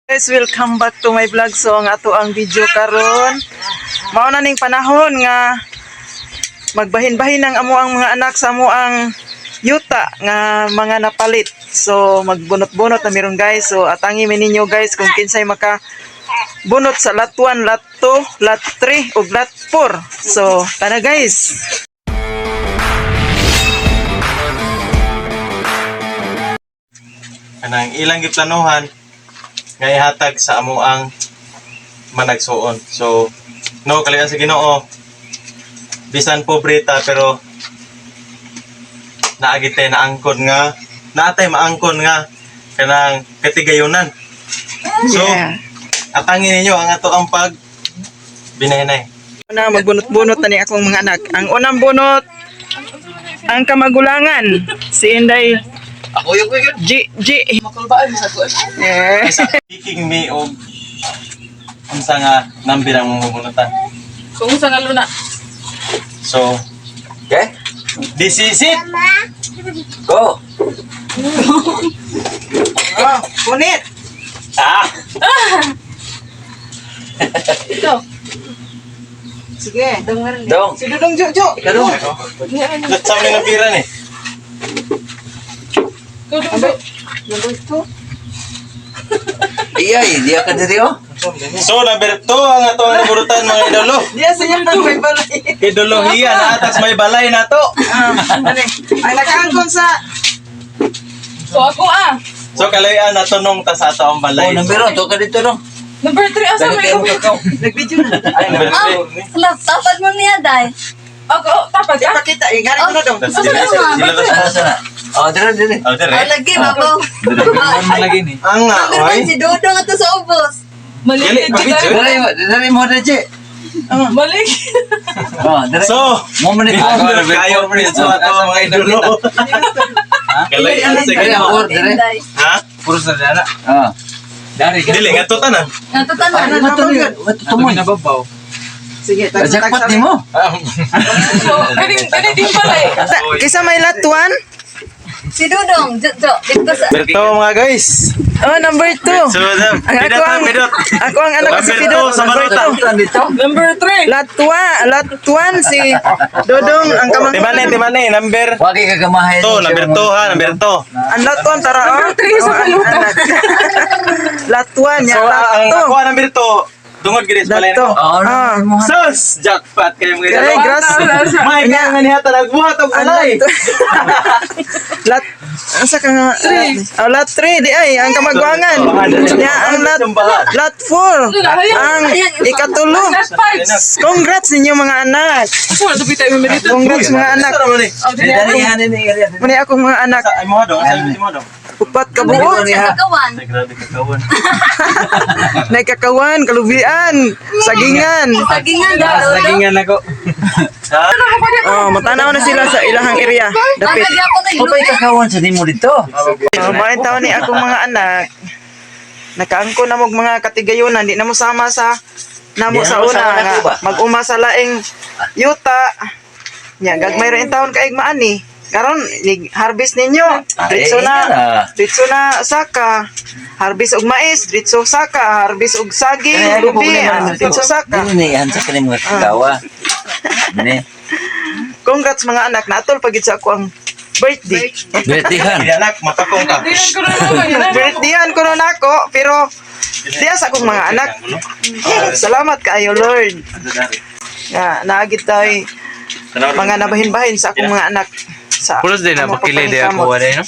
Guys, welcome back to my vlog. So ang ato ang video karon, mao na ning panahon nga magbahin-bahin ang amo ang mga anak sa amo ang yuta nga mga napalit. So magbunot-bunot na meron guys. So atangi mi ninyo guys kung kinsay maka bunot sa lot 1, lot 2, lot 3 ug lot 4. So tara guys. Kanang ilang giplanuhan nga ihatag sa amo ang managsuon. So, no, kalian sa Ginoo. Bisan pobreta pero naagitay na angkon nga, naatay maangkon nga kanang katigayunan. So, atangin ninyo ang ato ang pag binahinay. Na magbunot-bunot na ni akong mga anak. Ang unang bunot ang kamagulangan si Inday. Ako yung G. makulbaan sa ko. Speaking me og unsa nga number ang mabunutan. Kung sa nga luna. So, Okay? this is it. Go! Oh, punit. Ah! Ito. Sige. Dong. Si Dudong Jojo. Ikaw dong. Latsam ni napiran eh. Abay. Number 2. Iyay, di ka diri oh. So, number 2 ang ato ang nabunutan mga idolo. Diya sa yung may balay. Idolohiya na atas may balay na to. Ang nakaangkon sa So ako So, kalayan na to nung tas ato ang balay. Oh, numero to ka dito dong. Number 3 asa Dali may kayo kakao. nag-video na. Ay, number 3. Tapad mo niya dai. Ako, Tapad ka? Ipakita eh. Galing ko na dong. Ano sana? Oh, diri. Oh, dire. Lagi babaw. Lagi ni. Ang nga, oy. Si Dodong ato sa ubos. Gali, picture. Diri mo diri. Mali. Oh, diri. So, mo man ito. kayo prince sa ato mga idolo. Kalayan na sige. Diri. Ha? Puro sa dara. Ah. Dari Dili, nga to tanan. Natutan na. Tumoy na babaw. Sige, Jackpot ni mo. So, kani din pala eh. Kisa may lot 1? Si Dodong, Jojo, dito sa Number 2 mga guys. Oh, number 2. So, Ang ako ang anak ko si Number Pidot. 2 sa Number baruta. 2. Dito. number 3. Lot 1 si Dodong ang kamangkulan. Timane, number Wagi ka gamahay. 2, number 2 ha, number 2. Ang lot 1 tara oh. Number 3 sa kaluta. Lot 1 niya, So, ang lot ako number 2, dungod giris 2. balay Lot 2. na ko. Oh, Ah. mo. Sus! Jackpot kayo mga Kaya idolo. grass. May kaya nga niya nagbuhat og balay. Lot asa ka nga? Lot 3 di ay ang kamagwangan. Niya ang lot 4. Ang ikatulo. Last 5. Congrats ninyo mga anak. Ako na dupita mo dito. Congrats mga anak. Dari hanin ni area. Muni akong mga anak. Ay mo dong, ay mo dong. Upat ka buo. Sa kawan. Grabe ka kawan. Naikakawan, kalubian, sagingan. Sagingan daw. Nagingan ako. Ha? Oh, matanaw na sila sa ilahang area. Dapit. Lagi ako na Upay kakawan sa nimo dito. Oh, main taon ni akong mga anak. Nakaangko na mog mga katigayunan, di na mo sama sa namo Di na sa mo una sama na nga ko ba? mag-uma sa laing yuta. Nya gagmay ra in taon kaig maani. Karon harvest ninyo. Ditso na saka. Harvest og mais, ditso saka, harvest og saging, lubi, ditso saka. Dili ni hansa kanimo kagawa. Dili. Congrats mga anak, natol pagid sa ako ang birthday. Betihan. Hindi anak, makakong ka. Birthdayhan ko nun ako, pero diya sa akong mga anak. Salamat kaayo Lord. Nga, naagit tayo mga nabahin-bahin sa akong mga anak. Sa Pulos din na amo pakilay di papaning ako kamot. wala no.